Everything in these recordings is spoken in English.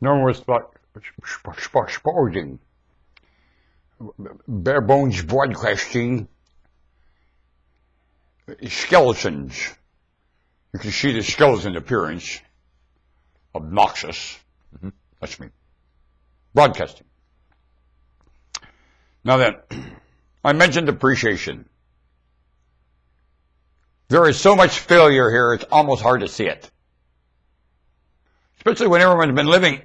Numerous sporting, bare bones broadcasting, skeletons. You can see the skeleton appearance. Obnoxious. That's me. Broadcasting. Now then, I mentioned appreciation. There is so much failure here, it's almost hard to see it. Especially when everyone's been living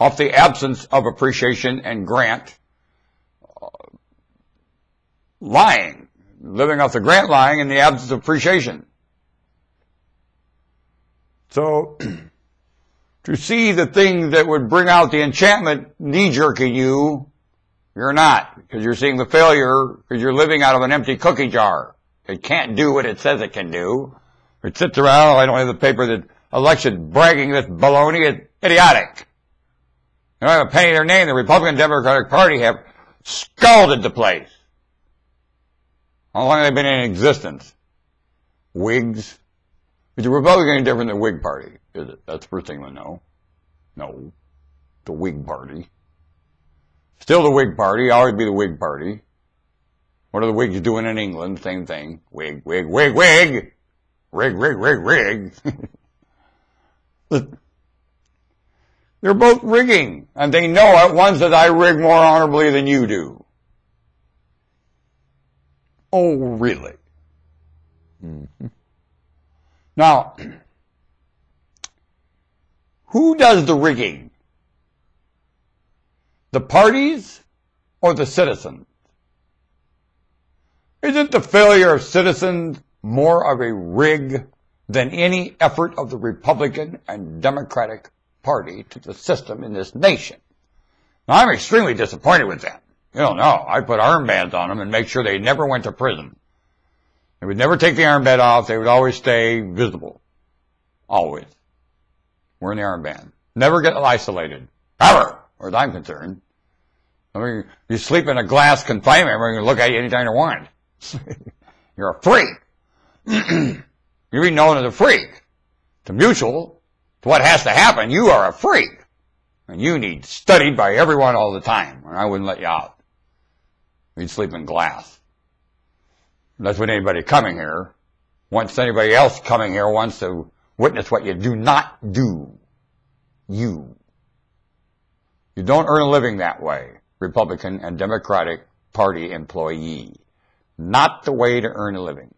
off the absence of appreciation and grant. Lying. Living off the grant lying in the absence of appreciation. So, to see the thing that would bring out the enchantment knee-jerking you, you're not. Because you're seeing the failure, because you're living out of an empty cookie jar. It can't do what it says it can do. It sits around, I don't have the paper that election bragging this baloney. It's idiotic. They don't have a penny to their name. The Republican Democratic Party have scalded the place. How long have they been in existence? Whigs. Is the Republican any different than the Whig Party? Is it? That's the first thing we know. No. The Whig Party. Still the Whig Party. Always be the Whig Party. What are the Whigs doing in England? Same thing. Whig, Whig, Whig, Whig. Rig, rig, rig, rig. They're both rigging. And they know at once that I rig more honorably than you do. Oh, really? Mm-hmm. Now, who does the rigging? The parties or the citizens? Isn't the failure of citizens more of a rig than any effort of the Republican and Democratic Party to the system in this nation? Now, I'm extremely disappointed with them. You don't know. I put armbands on them and make sure they never went to prison. They would never take the armband off. They would always stay visible. Always. Wearing the armband. Never get isolated. Ever, as far as I'm concerned. I mean, you sleep in a glass confinement, we're going to look at you anytime you want. You're a freak. You're being known as a freak. To mutual, to what has to happen, you are a freak. And you need studied by everyone all the time, or I wouldn't let you out. You'd sleep in glass. That's what anybody coming here wants. Anybody else coming here wants to witness what you do not do. You don't earn a living that way, Republican and Democratic Party employee. Not the way to earn a living.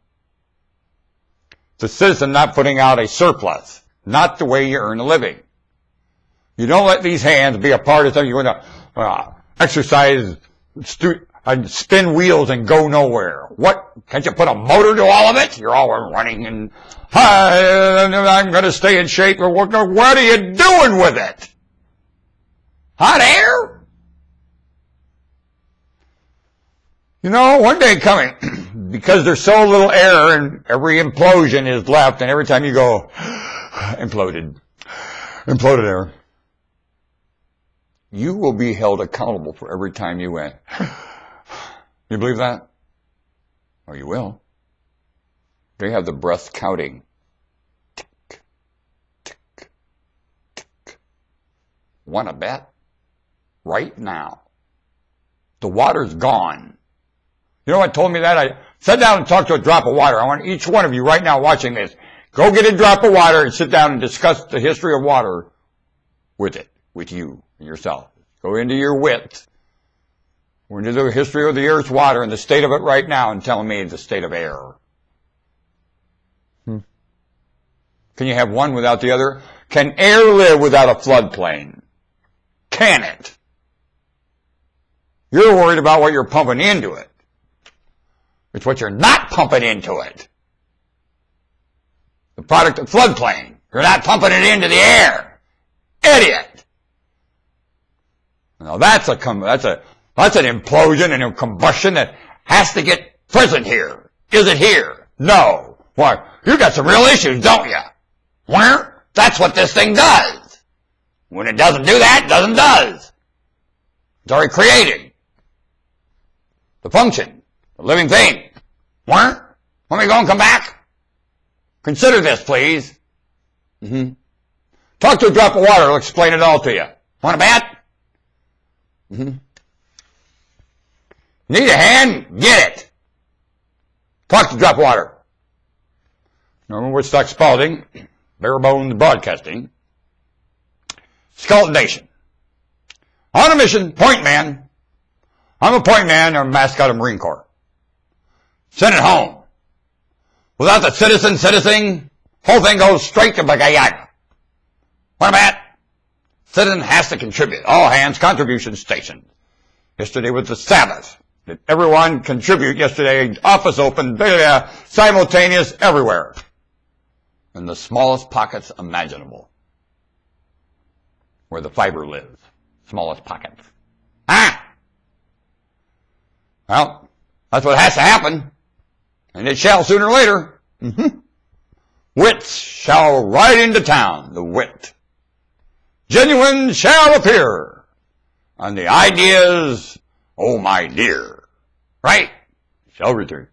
The citizen not putting out a surplus. Not the way you earn a living. You don't let these hands be a part of something. You're going to exercise, spin wheels and go nowhere. What? Can't you put a motor to all of it? You're all running and, I'm going to stay in shape. What are you doing with it? Hot air? You know, one day coming, because there's so little air and every implosion is left, and every time you go, imploded air, you will be held accountable for every time you went. You believe that? Oh, you will. They have the breath counting. Tick, tick, tick. Want to bet? Right now. The water's gone. You know what told me that? I sat down and talked to a drop of water. I want each one of you right now watching this, go get a drop of water and sit down and discuss the history of water with you and yourself. Go into your wit. We're into the history of the earth's water and the state of it right now and tell me the state of air. Can you have one without the other? Can air live without a floodplain? Can it? You're worried about what you're pumping into it. It's what you're not pumping into it. The product of floodplain. You're not pumping it into the air. Idiot. Now that's an implosion and a combustion that has to get present here. Is it here? No. Why? You got some real issues, don't you? Where? That's what this thing does. When it doesn't do that, it does. It's already created. The function. The living thing. Where? Let me go and come back? Consider this, please. Talk to a drop of water. It'll explain it all to you. Want a bat? Need a hand? Get it. Talk to a drop of water. Norman Woodstock Spalding, Bare Bones Broadcasting, Skeleton Nation. On a mission, point man. I'm a point man or mascot of Marine Corps. Send it home. Without the citizen, whole thing goes straight to Bagayaga. What about it? Citizen has to contribute. All hands contribution station. Yesterday was the Sabbath. Did everyone contribute yesterday? Office open, simultaneous everywhere. In the smallest pockets imaginable. Where the fiber lives. Smallest pockets. Well, that's what has to happen. And it shall sooner or later. Wits shall ride into town, the wit. Genuine shall appear. And the ideas, oh my dear, right, shall return.